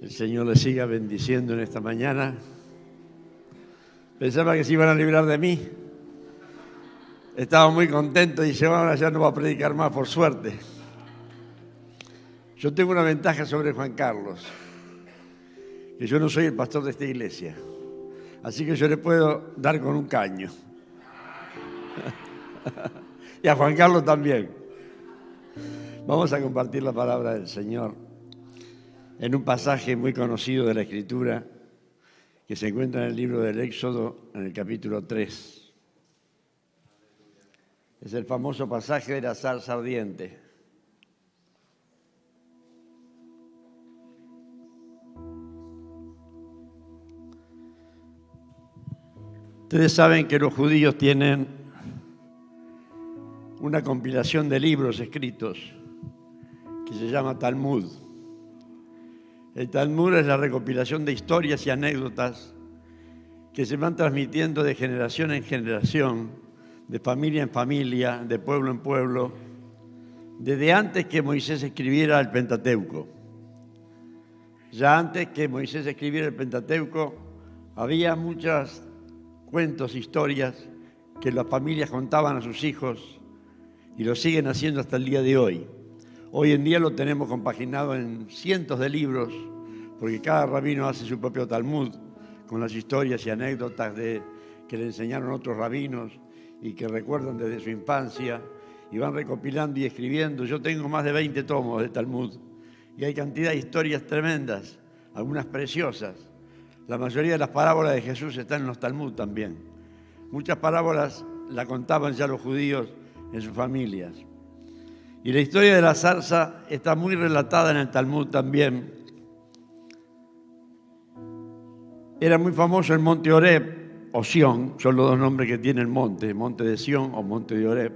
El Señor les siga bendiciendo en esta mañana. Pensaba que se iban a librar de mí. Estaba muy contento y dije, ahora ya no va a predicar más, por suerte. Yo tengo una ventaja sobre Juan Carlos, que yo no soy el pastor de esta iglesia. Así que yo le puedo dar con un caño. Y a Juan Carlos también. Vamos a compartir la palabra del Señor en un pasaje muy conocido de la Escritura que se encuentra en el libro del Éxodo, en el capítulo 3. Es el famoso pasaje de la zarza ardiente. Ustedes saben que los judíos tienen una compilación de libros escritos que se llama Talmud. El Talmud es la recopilación de historias y anécdotas que se van transmitiendo de generación en generación, de familia en familia, de pueblo en pueblo, desde antes que Moisés escribiera el Pentateuco. Ya antes que Moisés escribiera el Pentateuco, había muchos cuentos, historias que las familias contaban a sus hijos y lo siguen haciendo hasta el día de hoy. Hoy en día lo tenemos compaginado en cientos de libros, porque cada rabino hace su propio Talmud, con las historias y anécdotas que le enseñaron otros rabinos y que recuerdan desde su infancia, y van recopilando y escribiendo. Yo tengo más de 20 tomos de Talmud, y hay cantidad de historias tremendas, algunas preciosas. La mayoría de las parábolas de Jesús están en los Talmud también. Muchas parábolas la contaban ya los judíos en sus familias. Y la historia de la zarza está muy relatada en el Talmud también. Era muy famoso el monte Horeb o Sión, son los dos nombres que tiene el monte de Sión o monte de Horeb.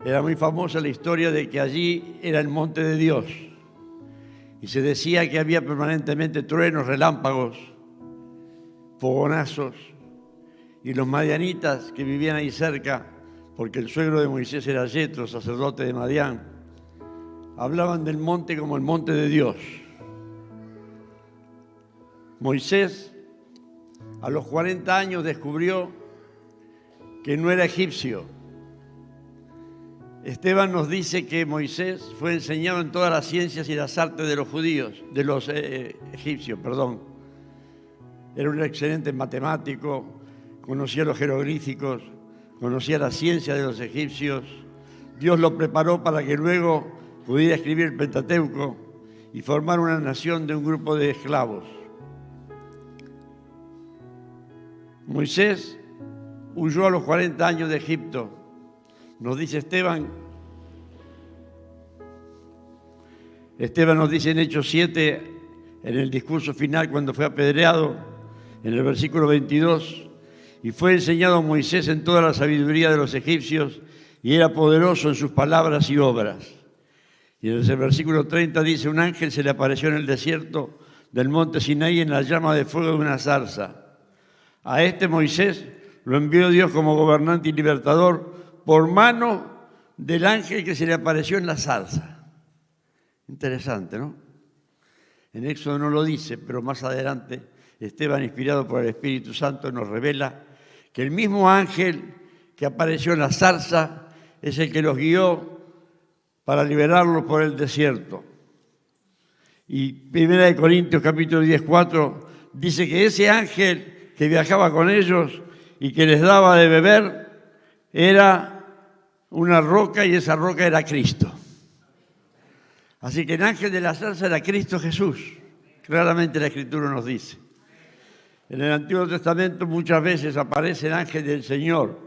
Era muy famosa la historia de que allí era el monte de Dios. Y se decía que había permanentemente truenos, relámpagos, fogonazos. Y los madianitas que vivían ahí cerca, porque el suegro de Moisés era Yetro, sacerdote de Madián, hablaban del monte como el monte de Dios. Moisés, a los 40 años, descubrió que no era egipcio. Esteban nos dice que Moisés fue enseñado en todas las ciencias y las artes de los judíos, de los egipcios, perdón. Era un excelente matemático, conocía los jeroglíficos, conocía la ciencia de los egipcios. Dios lo preparó para que luego pudiera escribir el Pentateuco y formar una nación de un grupo de esclavos. Moisés huyó a los 40 años de Egipto. Nos dice Esteban nos dice en Hechos 7, en el discurso final cuando fue apedreado, en el versículo 22, y fue enseñado a Moisés en toda la sabiduría de los egipcios, y era poderoso en sus palabras y obras. Y en el versículo 30 dice, un ángel se le apareció en el desierto del monte Sinaí en la llama de fuego de una zarza. A este Moisés lo envió Dios como gobernante y libertador por mano del ángel que se le apareció en la zarza. Interesante, ¿no? En Éxodo no lo dice, pero más adelante Esteban, inspirado por el Espíritu Santo, nos revela que el mismo ángel que apareció en la zarza es el que los guió para liberarlos por el desierto. Y 1 Corintios capítulo 10:4 dice que ese ángel que viajaba con ellos y que les daba de beber era una roca, y esa roca era Cristo. Así que el ángel de la zarza era Cristo Jesús. Claramente la Escritura nos dice. En el Antiguo Testamento muchas veces aparece el ángel del Señor.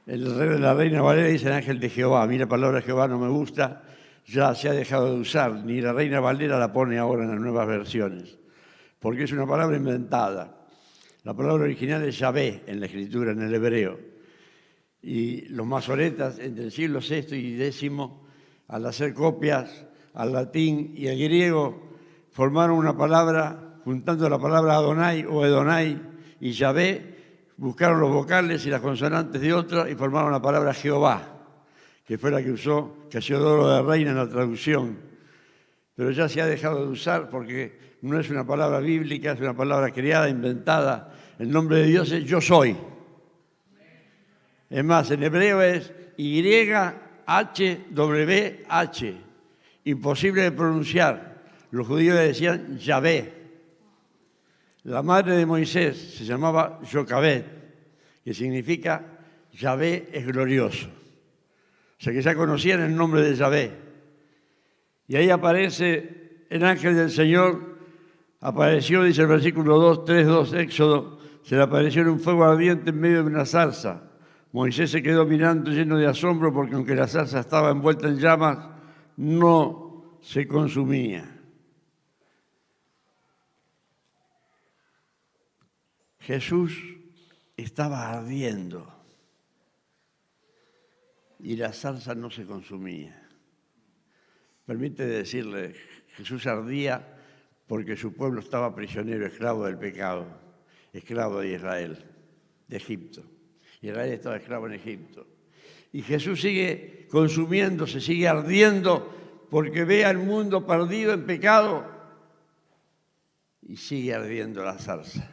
La Reina Valera dice el ángel de Jehová. A mí la palabra Jehová no me gusta, ya se ha dejado de usar. Ni la Reina Valera la pone ahora en las nuevas versiones, porque es una palabra inventada. La palabra original es Yahvé en la Escritura, en el hebreo. Y los masoretas entre el siglo VI y X, al hacer copias al latín y al griego, formaron una palabra, juntando la palabra Adonai o Edonai y Yahvé, buscaron los vocales y las consonantes de otra y formaron la palabra Jehová, que fue la que usó Casiodoro de Reina en la traducción pero ya se ha dejado de usar porque no es una palabra bíblica, es una palabra creada, inventada. El nombre de Dios es yo soy. Es más, en hebreo es YHWH, imposible de pronunciar. Los judíos le decían Yahvé. La madre de Moisés se llamaba Jocabed, que significa Yahvé es glorioso. O sea que ya conocían el nombre de Yahvé. Y ahí aparece el ángel del Señor, apareció, dice el versículo 3:2, Éxodo, se le apareció en un fuego ardiente en medio de una zarza. Moisés se quedó mirando lleno de asombro porque aunque la zarza estaba envuelta en llamas, no se consumía. Jesús estaba ardiendo y la zarza no se consumía. Permite decirle, Jesús ardía porque su pueblo estaba prisionero, esclavo del pecado, esclavo de Israel, de Egipto. Israel estaba esclavo en Egipto. Y Jesús sigue consumiéndose, sigue ardiendo porque ve al mundo perdido en pecado y sigue ardiendo la zarza.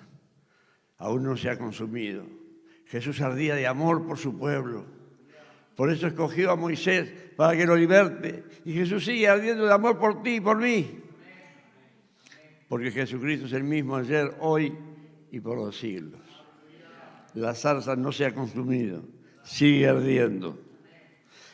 Aún no se ha consumido. Jesús ardía de amor por su pueblo. Por eso escogió a Moisés para que lo liberte. Y Jesús sigue ardiendo de amor por ti y por mí. Porque Jesucristo es el mismo ayer, hoy y por los siglos. La zarza no se ha consumido, sigue ardiendo.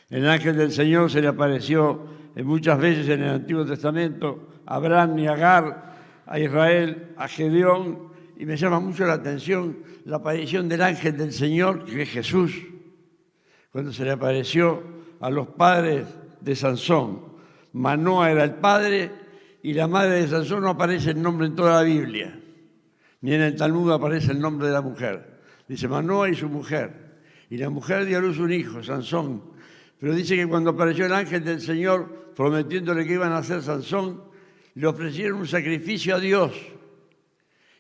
El ángel del Señor se le apareció muchas veces en el Antiguo Testamento a Abraham y a Agar, a Israel, a Gedeón. Y me llama mucho la atención la aparición del ángel del Señor, que es Jesús, cuando se le apareció a los padres de Sansón. Manoa era el padre y la madre de Sansón no aparece el nombre en toda la Biblia, ni en el Talmud aparece el nombre de la mujer. Dice Manoa y su mujer. Y la mujer dio a luz un hijo, Sansón. Pero dice que cuando apareció el ángel del Señor, prometiéndole que iban a hacer Sansón, le ofrecieron un sacrificio a Dios.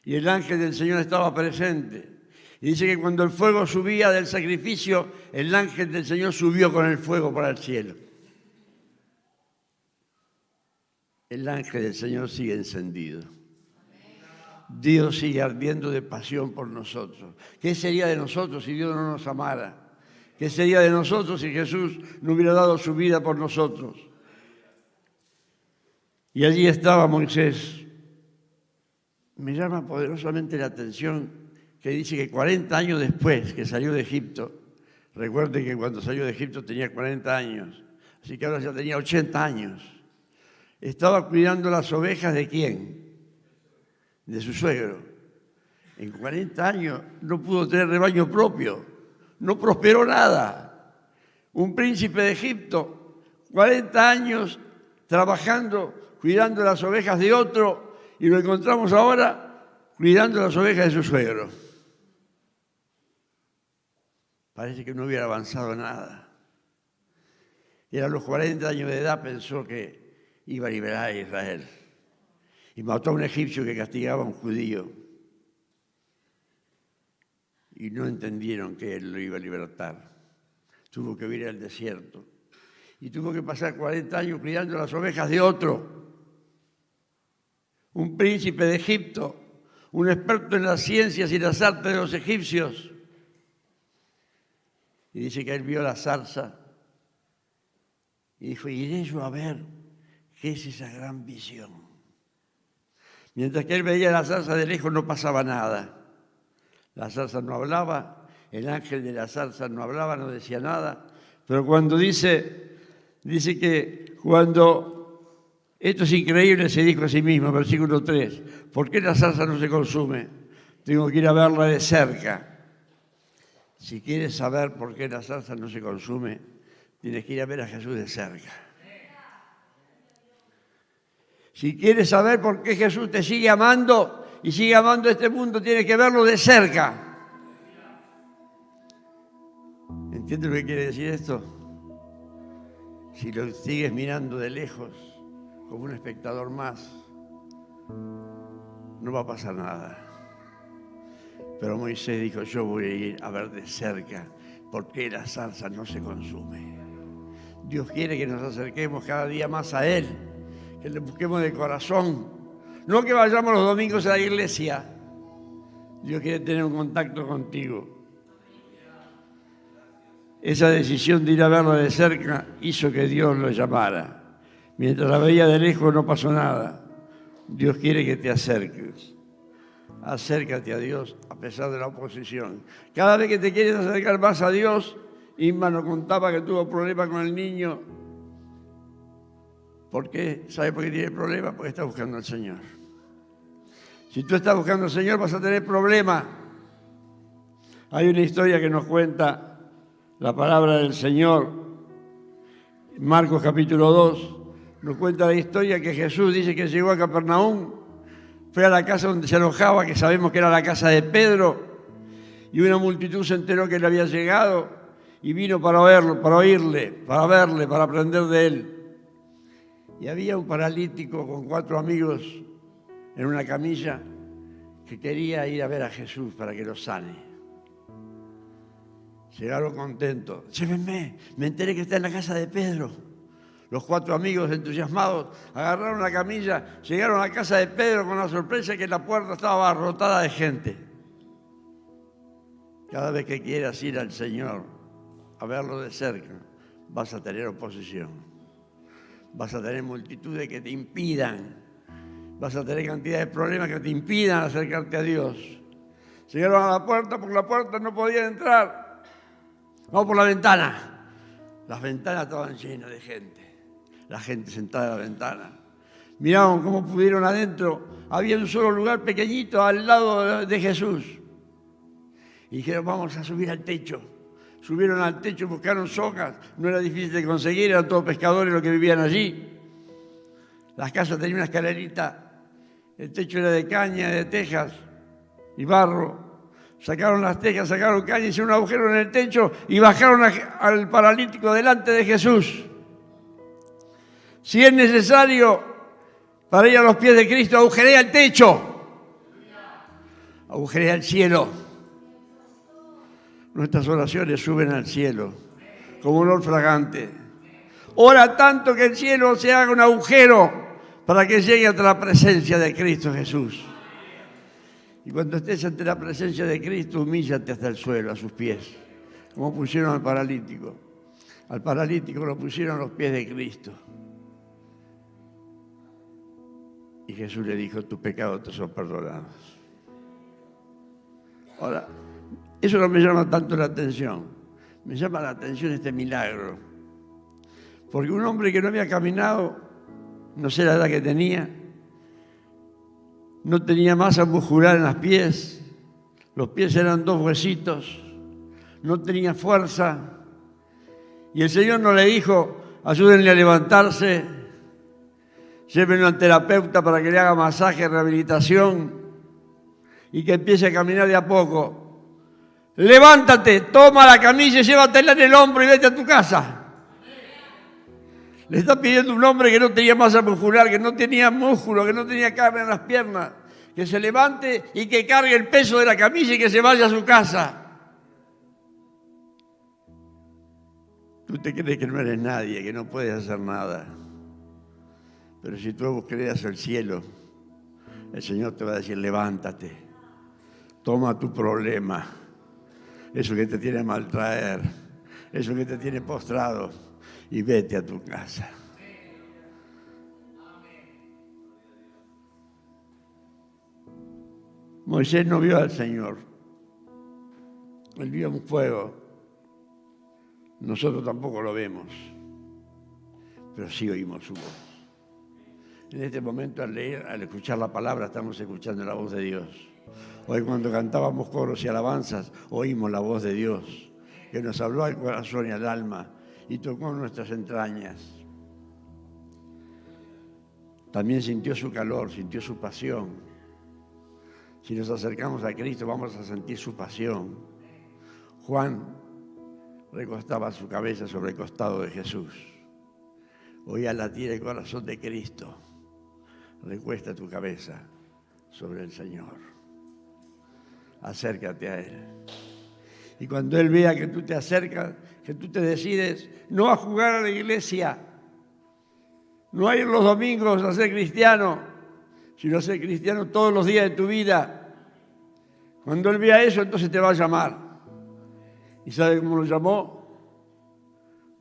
Y el ángel del Señor estaba presente. Y dice que cuando el fuego subía del sacrificio, el ángel del Señor subió con el fuego para el cielo. El ángel del Señor sigue encendido. Dios sigue ardiendo de pasión por nosotros. ¿Qué sería de nosotros si Dios no nos amara? ¿Qué sería de nosotros si Jesús no hubiera dado su vida por nosotros? Y allí estaba Moisés. Me llama poderosamente la atención que dice que 40 años después que salió de Egipto, recuerde que cuando salió de Egipto tenía 40 años, así que ahora ya tenía 80 años, estaba cuidando las ovejas ¿de quién? De su suegro. En 40 años no pudo tener rebaño propio, no prosperó nada. Un príncipe de Egipto, 40 años trabajando, cuidando las ovejas de otro, y lo encontramos ahora cuidando las ovejas de su suegro. Parece que no hubiera avanzado nada. Y a los 40 años de edad pensó que iba a liberar a Israel. Y mató a un egipcio que castigaba a un judío. Y no entendieron que él lo iba a libertar. Tuvo que ir al desierto. Y tuvo que pasar 40 años cuidando las ovejas de otro. Un príncipe de Egipto, un experto en las ciencias y las artes de los egipcios. Y dice que él vio la zarza y dijo, iré yo a ver qué es esa gran visión. Mientras que él veía la zarza de lejos no pasaba nada. La zarza no hablaba, el ángel de la zarza no hablaba, no decía nada. Pero cuando dice que cuando... Esto es increíble, se dijo a sí mismo, versículo 3. ¿Por qué la zarza no se consume? Tengo que ir a verla de cerca. Si quieres saber por qué la zarza no se consume, tienes que ir a ver a Jesús de cerca. Si quieres saber por qué Jesús te sigue amando y sigue amando este mundo, tienes que verlo de cerca. ¿Entiendes lo que quiere decir esto? Si lo sigues mirando de lejos, como un espectador más, no va a pasar nada. Pero Moisés dijo, yo voy a ir a ver de cerca por qué la zarza no se consume. Dios quiere que nos acerquemos cada día más a Él, que le busquemos de corazón. No que vayamos los domingos a la iglesia. Dios quiere tener un contacto contigo. Esa decisión de ir a verlo de cerca hizo que Dios lo llamara. Mientras la veía de lejos no pasó nada. Dios quiere que te acerques. Acércate a Dios a pesar de la oposición. Cada vez que te quieres acercar más a Dios, Inma nos contaba que tuvo problemas con el niño. ¿Por qué? ¿Sabe por qué tiene problemas? Porque está buscando al Señor. Si tú estás buscando al Señor vas a tener problemas. Hay una historia que nos cuenta la palabra del Señor. Marcos capítulo 2 nos cuenta la historia que Jesús dice que llegó a Capernaum, fue a la casa donde se alojaba, que sabemos que era la casa de Pedro, y una multitud se enteró que él había llegado y vino para verlo, para oírle, para verle, para aprender de él. Y había un paralítico con 4 amigos en una camilla que quería ir a ver a Jesús para que lo sane. Llegaron contentos. Llévenme, me enteré que está en la casa de Pedro. Los 4 amigos entusiasmados agarraron la camilla, llegaron a la casa de Pedro con la sorpresa que la puerta estaba abarrotada de gente. Cada vez que quieras ir al Señor a verlo de cerca, vas a tener oposición. Vas a tener multitudes que te impidan. Vas a tener cantidad de problemas que te impidan acercarte a Dios. Llegaron a la puerta, por la puerta no podían entrar. Vamos por la ventana. Las ventanas estaban llenas de gente. La gente sentada en la ventana. Miraban cómo pudieron adentro. Había un solo lugar pequeñito al lado de Jesús. Y dijeron, vamos a subir al techo. Subieron al techo, buscaron sogas. No era difícil de conseguir, eran todos pescadores los que vivían allí. Las casas tenían una escalerita. El techo era de caña, de tejas y barro. Sacaron las tejas, sacaron caña, hicieron un agujero en el techo y bajaron al paralítico delante de Jesús. Si es necesario para ir a los pies de Cristo, agujerea el techo, agujerea el cielo. Nuestras oraciones suben al cielo como un olor fragante. Ora tanto que el cielo se haga un agujero para que llegue hasta la presencia de Cristo Jesús. Y cuando estés ante la presencia de Cristo, humíllate hasta el suelo, a sus pies, como pusieron al paralítico. Al paralítico lo pusieron a los pies de Cristo. Y Jesús le dijo, tus pecados te son perdonados. Ahora, eso no me llama tanto la atención. Me llama la atención este milagro. Porque un hombre que no había caminado, no sé la edad que tenía, no tenía masa muscular en los pies eran 2 huesitos, no tenía fuerza. Y el Señor no le dijo, ayúdenle a levantarse, llévenlo al terapeuta para que le haga masaje, rehabilitación y que empiece a caminar de a poco. Levántate, toma la camilla y llévatela en el hombro y vete a tu casa. Le está pidiendo un hombre que no tenía masa muscular, que no tenía músculo, que no tenía carne en las piernas, que se levante y que cargue el peso de la camilla y que se vaya a su casa. Tú te crees que no eres nadie, que no puedes hacer nada. Pero si tú creas el cielo, el Señor te va a decir, levántate, toma tu problema, eso que te tiene a maltraer, eso que te tiene postrado, y vete a tu casa. Moisés no vio al Señor, él vio un fuego. Nosotros tampoco lo vemos, pero sí oímos su voz. En este momento, al leer, al escuchar la palabra, estamos escuchando la voz de Dios. Hoy, cuando cantábamos coros y alabanzas, oímos la voz de Dios, que nos habló al corazón y al alma y tocó nuestras entrañas. También sintió su calor, sintió su pasión. Si nos acercamos a Cristo, vamos a sentir su pasión. Juan recostaba su cabeza sobre el costado de Jesús. Oía latir el corazón de Cristo. Recuesta tu cabeza sobre el Señor. Acércate a Él. Y cuando Él vea que tú te acercas, que tú te decides no a jugar a la iglesia, No ir los domingos a ser cristiano, sino a ser cristiano todos los días de tu vida. Cuando Él vea eso, entonces te va a llamar. ¿Y sabe cómo lo llamó?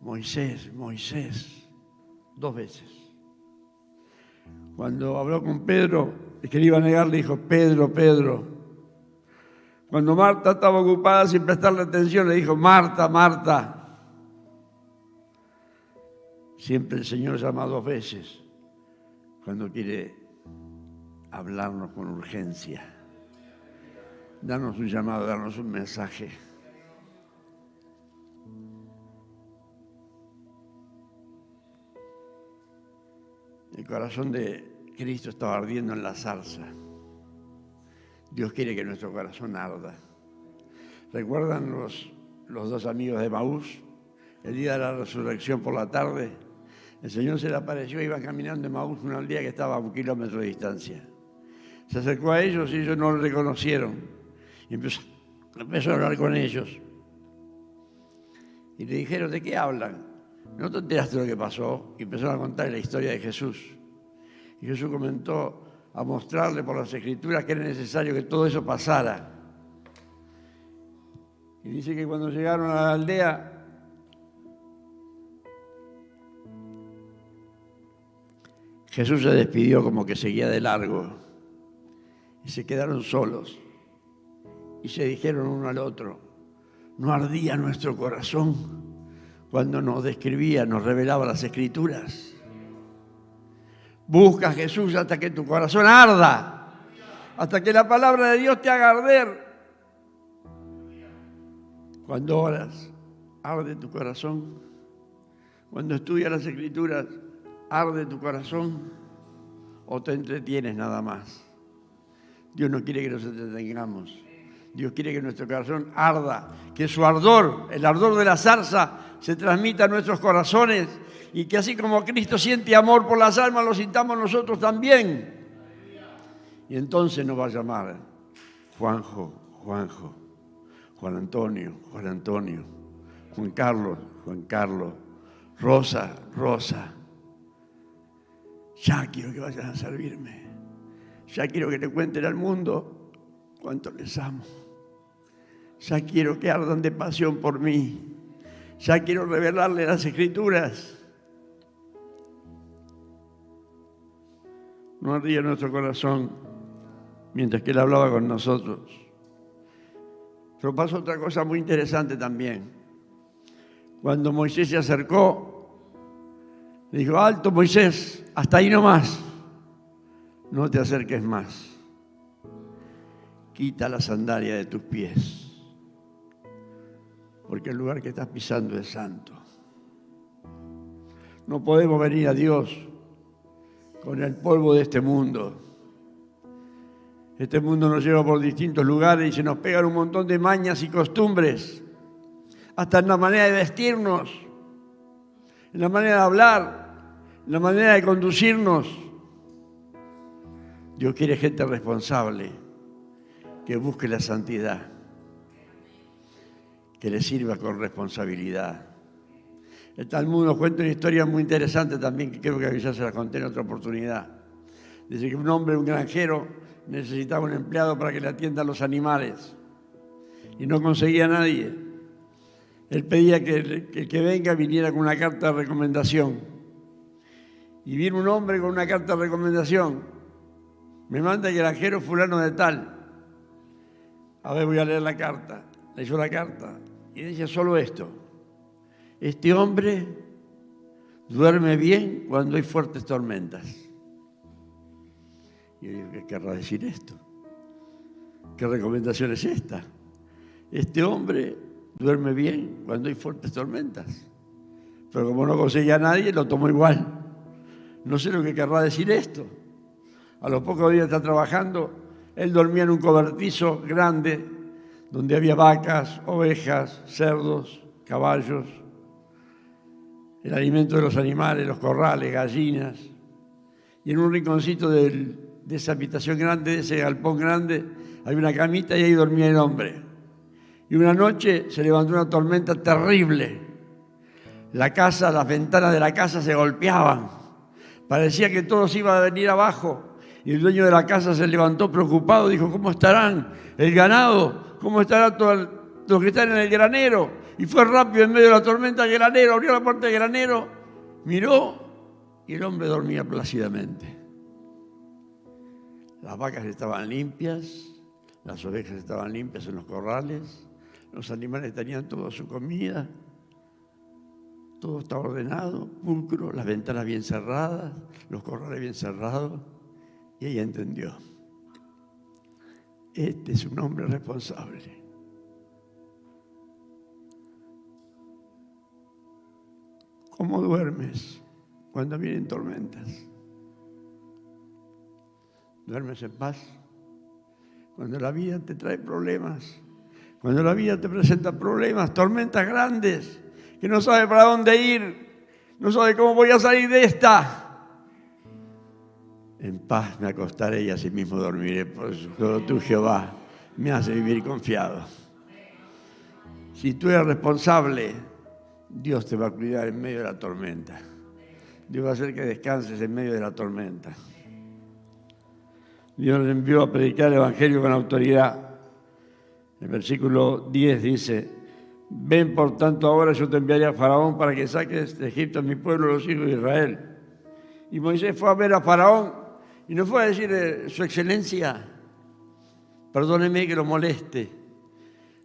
Moisés, Moisés, 2 veces. Cuando habló con Pedro, el que le iba a negar, le dijo, Pedro, Pedro. Cuando Marta estaba ocupada sin prestarle atención, le dijo, Marta, Marta. Siempre el Señor llama 2 veces cuando quiere hablarnos con urgencia, darnos un llamado, darnos un mensaje. El corazón de Cristo estaba ardiendo en la zarza. Dios quiere que nuestro corazón arda. ¿Recuerdan los 2 amigos de Emaús? El día de la resurrección por la tarde, el Señor se le apareció, iba caminando en Emaús, una aldea que estaba a 1 kilómetro de distancia. Se acercó a ellos y ellos no lo reconocieron. Y empezó a hablar con ellos. Y le dijeron, ¿de qué hablan? ¿No te enteraste de lo que pasó? Y empezaron a contar la historia de Jesús. Y Jesús comenzó a mostrarle por las Escrituras que era necesario que todo eso pasara. Y dice que cuando llegaron a la aldea, Jesús se despidió como que seguía de largo. Y se quedaron solos. Y se dijeron uno al otro, ¿no ardía nuestro corazón cuando nos describía, nos revelaba las Escrituras? Busca a Jesús hasta que tu corazón arda, hasta que la palabra de Dios te haga arder. Cuando oras, arde tu corazón. Cuando estudias las Escrituras, arde tu corazón. O te entretienes nada más. Dios no quiere que nos entretengamos. Dios quiere que nuestro corazón arda, que su ardor, el ardor de la zarza, se transmita a nuestros corazones y que así como Cristo siente amor por las almas, lo sintamos nosotros también. Y entonces nos va a llamar Juanjo, Juanjo, Juan Antonio, Juan Antonio, Juan Carlos, Juan Carlos, Rosa, Rosa. Ya quiero que vayan a servirme. Ya quiero que le cuenten al mundo cuánto les amo. Ya quiero que ardan de pasión por mí. Ya quiero revelarle las Escrituras. No ardía nuestro corazón mientras que Él hablaba con nosotros. Pero pasó otra cosa muy interesante también. Cuando Moisés se acercó, le dijo, alto Moisés, hasta ahí nomás. No te acerques más. Quita la sandalia de tus pies. Porque el lugar que estás pisando es santo. No podemos venir a Dios con el polvo de este mundo. Este mundo nos lleva por distintos lugares y se nos pegan un montón de mañas y costumbres, hasta en la manera de vestirnos, en la manera de hablar, en la manera de conducirnos. Dios quiere gente responsable, que busque la santidad, que le sirva con responsabilidad. El Talmud nos cuenta una historia muy interesante también, que creo que ya se la conté en otra oportunidad. Dice que un hombre, un granjero, necesitaba un empleado para que le atienda a los animales y no conseguía a nadie. Él pedía que el que venga viniera con una carta de recomendación. Y vino un hombre con una carta de recomendación. Me manda el granjero fulano de tal. A ver, voy a leer la carta. Leyó la carta y decía solo esto. Este hombre duerme bien cuando hay fuertes tormentas. Y yo digo, ¿qué querrá decir esto? ¿Qué recomendación es esta? Este hombre duerme bien cuando hay fuertes tormentas. Pero como no conseguía a nadie, lo tomó igual. No sé lo que querrá decir esto. A los pocos días de estar trabajando, él dormía en un cobertizo grande donde había vacas, ovejas, cerdos, caballos, el alimento de los animales, los corrales, gallinas. Y en un rinconcito de esa habitación grande, de ese galpón grande, había una camita y ahí dormía el hombre. Y una noche se levantó una tormenta terrible. La casa, las ventanas de la casa se golpeaban. Parecía que todo se iba a venir abajo. Y el dueño de la casa se levantó preocupado, dijo, ¿cómo estarán el ganado? ¿Cómo estarán todos los que están en el granero? Y fue rápido en medio de la tormenta al granero, abrió la puerta del granero, miró y el hombre dormía plácidamente. Las vacas estaban limpias, las ovejas estaban limpias en los corrales, los animales tenían toda su comida, todo estaba ordenado, pulcro, las ventanas bien cerradas, los corrales bien cerrados. Y ella entendió, este es un hombre responsable. ¿Cómo duermes cuando vienen tormentas? ¿Duermes en paz? Cuando la vida te trae problemas, cuando la vida te presenta problemas, tormentas grandes, que no sabes para dónde ir, no sabes cómo voy a salir de esta. En paz me acostaré y así mismo dormiré, por solo tú, Jehová, me hace vivir confiado. Si tú eres responsable, Dios te va a cuidar en medio de la tormenta. Dios va a hacer que descanses en medio de la tormenta. Dios le envió a predicar el Evangelio con autoridad. El versículo 10 dice, ven por tanto ahora, yo te enviaré a Faraón para que saques de Egipto a mi pueblo, los hijos de Israel. Y Moisés fue a ver a Faraón y no fue a decirle, su excelencia, perdóneme que lo moleste.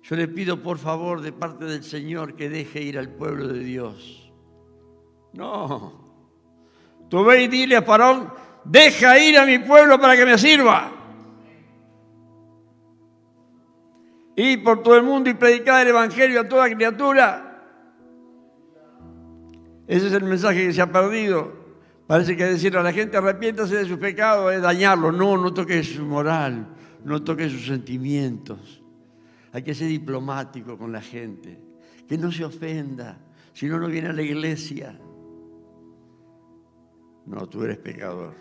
Yo le pido por favor de parte del Señor que deje ir al pueblo de Dios. No. Tú ve y dile a Faraón, deja ir a mi pueblo para que me sirva. Ir por todo el mundo y predicar el Evangelio a toda criatura. Ese es el mensaje que se ha perdido. Parece que decirle a la gente, arrepiéntase de sus pecados, es dañarlo. No, no toque su moral, no toque sus sentimientos. Hay que ser diplomático con la gente, que no se ofenda, si no, no viene a la iglesia. No, tú eres pecador,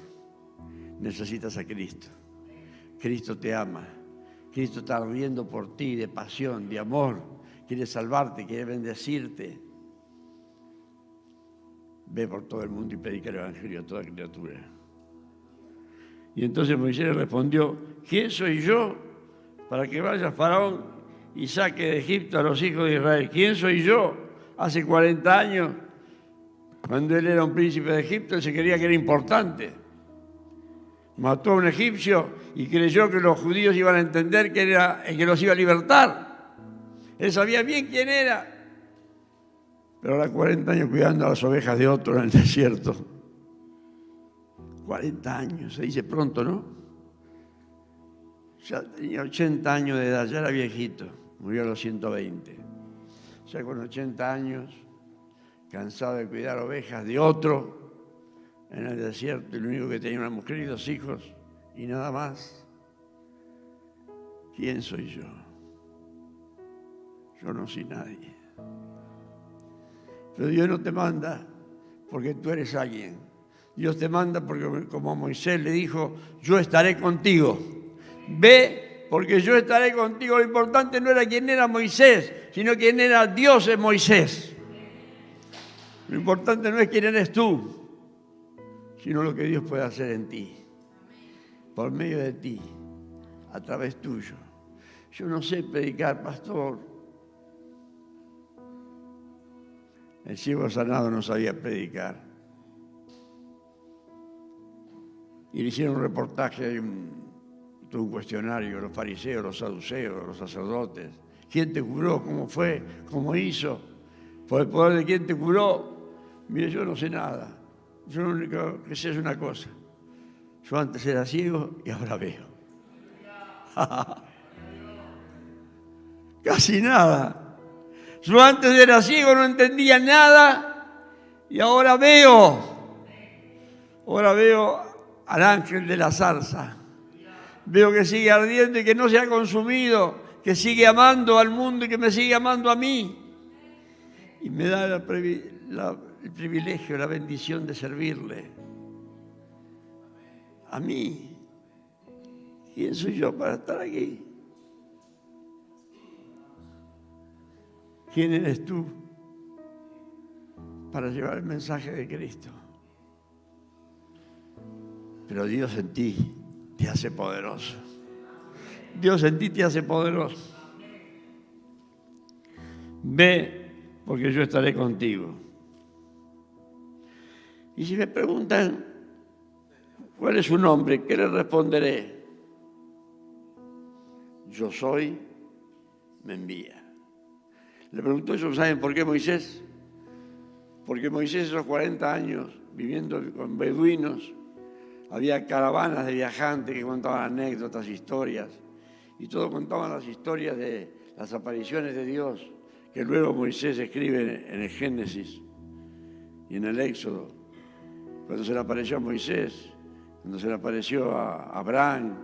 necesitas a Cristo. Cristo te ama, Cristo está ardiendo por ti de pasión, de amor, quiere salvarte, quiere bendecirte. Ve por todo el mundo y predica el Evangelio a toda criatura. Y entonces Moisés le respondió, ¿quién soy yo para que vaya Faraón y saque de Egipto a los hijos de Israel? ¿Quién soy yo? Hace 40 años, cuando él era un príncipe de Egipto, él se creía que era importante. Mató a un egipcio y creyó que los judíos iban a entender que era el que los iba a libertar. Él sabía bien quién era. Pero ahora 40 años cuidando a las ovejas de otro en el desierto. 40 años, se dice pronto, ¿no? Ya tenía 80 años de edad, ya era viejito, murió a los 120. Ya con 80 años, cansado de cuidar ovejas de otro en el desierto, y lo único que tenía una mujer y 2 hijos, y nada más. ¿Quién soy yo? Yo no soy nadie. Pero Dios no te manda porque tú eres alguien. Dios te manda porque, como Moisés le dijo, yo estaré contigo. Ve, porque yo estaré contigo. Lo importante no era quién era Moisés, sino quién era Dios en Moisés. Lo importante no es quién eres tú, sino lo que Dios puede hacer en ti, por medio de ti, a través tuyo. Yo no sé predicar, pastor. El ciego sanado no sabía predicar. Y le hicieron un reportaje, todo un cuestionario, los fariseos, los saduceos, los sacerdotes. ¿Quién te curó? ¿Cómo fue? ¿Cómo hizo? ¿Por el poder de quién te curó? Mire, yo no sé nada. Yo lo único que sé es una cosa. Yo antes era ciego y ahora veo. Casi nada. Yo antes era ciego, no entendía nada y ahora veo. Ahora veo al ángel de la zarza. Veo que sigue ardiendo y que no se ha consumido, que sigue amando al mundo y que me sigue amando a mí. Y me da el privilegio, la bendición de servirle. A mí. ¿Quién soy yo para estar aquí? ¿Quién eres tú para llevar el mensaje de Cristo? Pero Dios en ti te hace poderoso. Dios en ti te hace poderoso. Ve, porque yo estaré contigo. Y si me preguntan cuál es su nombre, ¿qué les responderé? Yo soy, me envía. Le preguntó eso, ¿saben por qué Moisés? Porque Moisés esos 40 años viviendo con beduinos, había caravanas de viajantes que contaban anécdotas, historias, y todos contaban las historias de las apariciones de Dios, que luego Moisés escribe en el Génesis y en el Éxodo, cuando se le apareció a Moisés, cuando se le apareció a Abraham,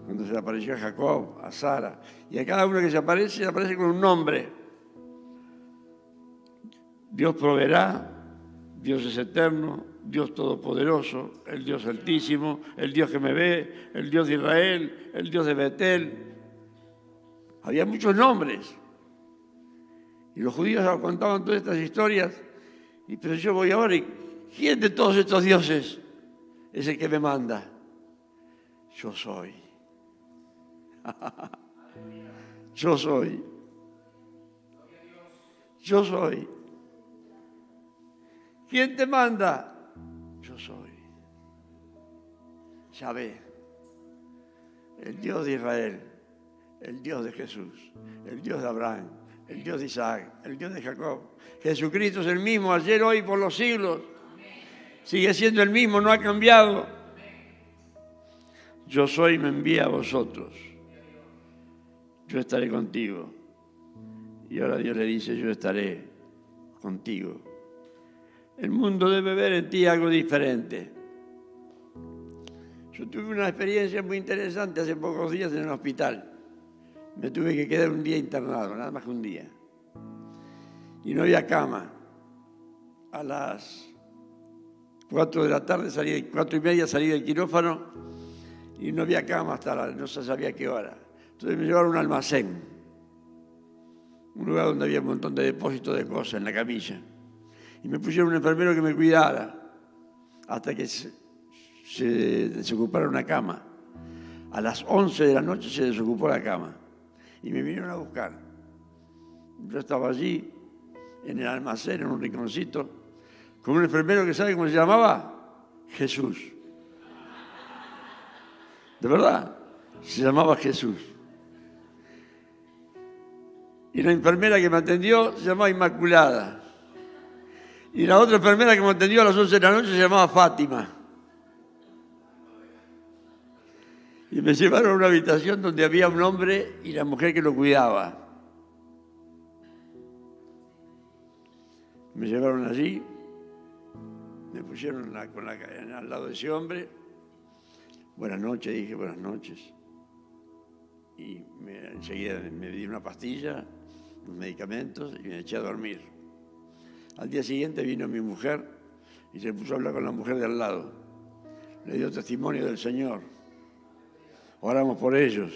cuando se le apareció a Jacob, a Sara, y a cada uno que se aparece con un nombre. Dios proveerá, Dios es eterno, Dios todopoderoso, el Dios altísimo, el Dios que me ve, el Dios de Israel, el Dios de Betel. Había muchos nombres. Y los judíos contaban todas estas historias. Pero yo voy ahora, ¿y quién de todos estos dioses es el que me manda? Yo soy. Yo soy. Yo soy. ¿Quién te manda? Yo soy. Yahvé, el Dios de Israel, el Dios de Jesús, el Dios de Abraham, el Dios de Isaac, el Dios de Jacob. Jesucristo es el mismo ayer, hoy, por los siglos. Sigue siendo el mismo, no ha cambiado. Yo soy, me envía a vosotros. Yo estaré contigo. Y ahora Dios le dice, yo estaré contigo. El mundo debe ver en ti algo diferente. Yo tuve una experiencia muy interesante hace pocos días en el hospital. Me tuve que quedar un día internado, nada más que un día. Y no había cama. A las 4 de la tarde, 4 y media salí del quirófano y no había cama no se sabía qué hora. Entonces me llevaron a un almacén, un lugar donde había un montón de depósitos de cosas en la camilla. Y me pusieron un enfermero que me cuidara hasta que se desocupara una cama. A las 11 de la noche se desocupó la cama y me vinieron a buscar. Yo estaba allí, en el almacén, en un rinconcito, con un enfermero que ¿sabe cómo se llamaba? Jesús. De verdad, se llamaba Jesús. Y la enfermera que me atendió se llamaba Inmaculada. Y la otra enfermera que me atendió a las 11 de la noche se llamaba Fátima. Y me llevaron a una habitación donde había un hombre y la mujer que lo cuidaba. Me llevaron allí, me pusieron al lado de ese hombre. Buenas noches, dije, buenas noches. Y enseguida me di una pastilla, unos medicamentos y me eché a dormir. Al día siguiente vino mi mujer y se puso a hablar con la mujer de al lado. Le dio testimonio del Señor. Oramos por ellos.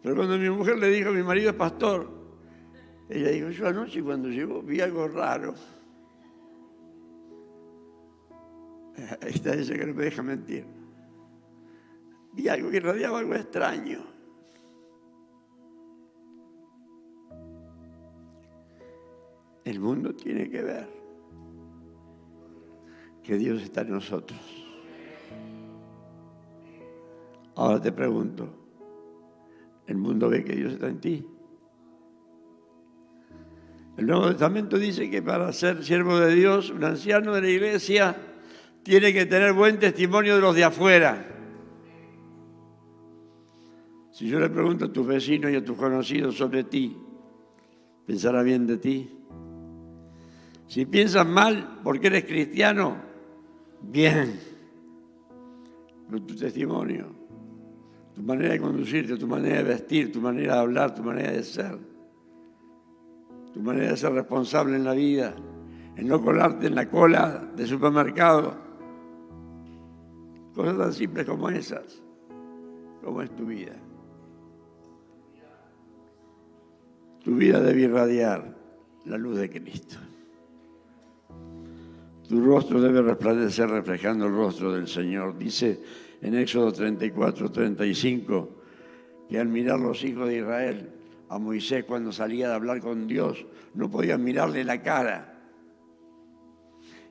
Pero cuando mi mujer le dijo, mi marido es pastor, ella dijo, yo anoche cuando llegó vi algo raro. Ahí está ella que no me deja mentir. Vi algo que irradiaba algo extraño. El mundo tiene que ver que Dios está en nosotros. Ahora te pregunto, ¿el mundo ve que Dios está en ti? El Nuevo Testamento dice que para ser siervo de Dios, un anciano de la iglesia tiene que tener buen testimonio de los de afuera. Si yo le pregunto a tus vecinos y a tus conocidos sobre ti, ¿pensará bien de ti? Si piensas mal porque eres cristiano, bien. Pero tu testimonio, tu manera de conducirte, tu manera de vestir, tu manera de hablar, tu manera de ser, tu manera de ser responsable en la vida, en no colarte en la cola de supermercado. Cosas tan simples como esas, como es tu vida. Tu vida debe irradiar la luz de Cristo. Tu rostro debe resplandecer reflejando el rostro del Señor. Dice en Éxodo 34, 35, que al mirar los hijos de Israel a Moisés cuando salía de hablar con Dios, no podían mirarle la cara.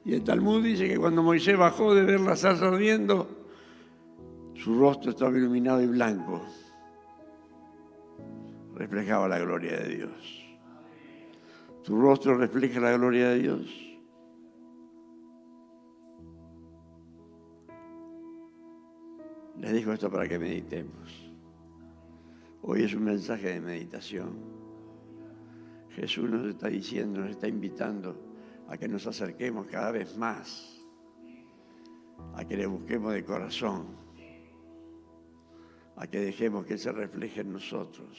Y el Talmud dice que cuando Moisés bajó de ver la zarza ardiendo, su rostro estaba iluminado y blanco. Reflejaba la gloria de Dios. Tu rostro refleja la gloria de Dios. Les digo esto para que meditemos. Hoy es un mensaje de meditación. Jesús nos está diciendo, nos está invitando a que nos acerquemos cada vez más, a que le busquemos de corazón, a que dejemos que se refleje en nosotros,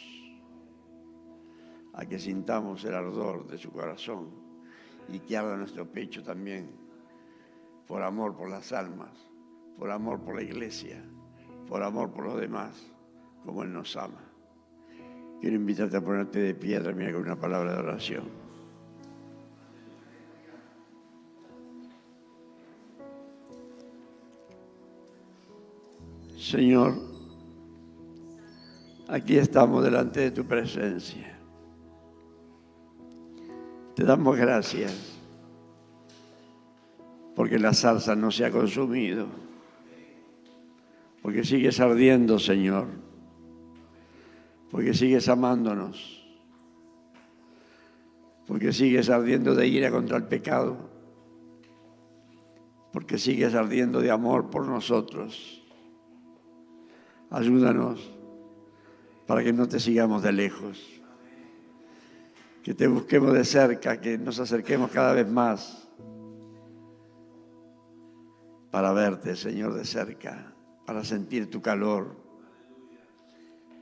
a que sintamos el ardor de su corazón y que arda nuestro pecho también, por amor por las almas, por amor por la iglesia, por amor por los demás, como Él nos ama. Quiero invitarte a ponerte de pie, terminar con una palabra de oración. Señor, aquí estamos delante de tu presencia. Te damos gracias porque la zarza no se ha consumido, porque sigues ardiendo, Señor, porque sigues amándonos, porque sigues ardiendo de ira contra el pecado, porque sigues ardiendo de amor por nosotros. Ayúdanos para que no te sigamos de lejos, que te busquemos de cerca, que nos acerquemos cada vez más para verte, Señor, de cerca, para sentir tu calor,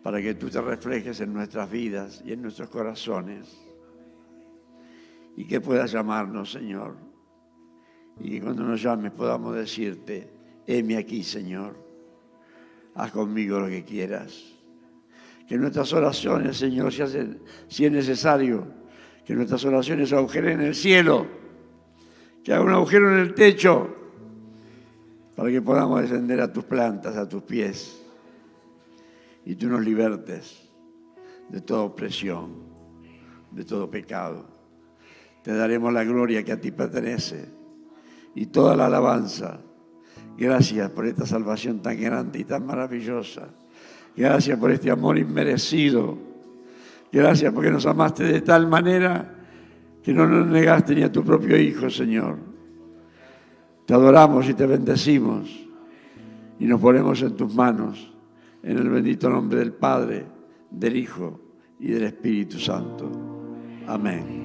para que tú te reflejes en nuestras vidas y en nuestros corazones y que puedas llamarnos, Señor, y que cuando nos llames podamos decirte: heme aquí, Señor, haz conmigo lo que quieras. Que nuestras oraciones, Señor, si es necesario, que nuestras oraciones agujeren el cielo, que haga un agujero en el techo, para que podamos descender a tus plantas, a tus pies, y tú nos libertes de toda opresión, de todo pecado. Te daremos la gloria que a ti pertenece y toda la alabanza. Gracias por esta salvación tan grande y tan maravillosa. Gracias por este amor inmerecido. Gracias porque nos amaste de tal manera que no nos negaste ni a tu propio Hijo, Señor. Te adoramos y te bendecimos y nos ponemos en tus manos, en el bendito nombre del Padre, del Hijo y del Espíritu Santo. Amén.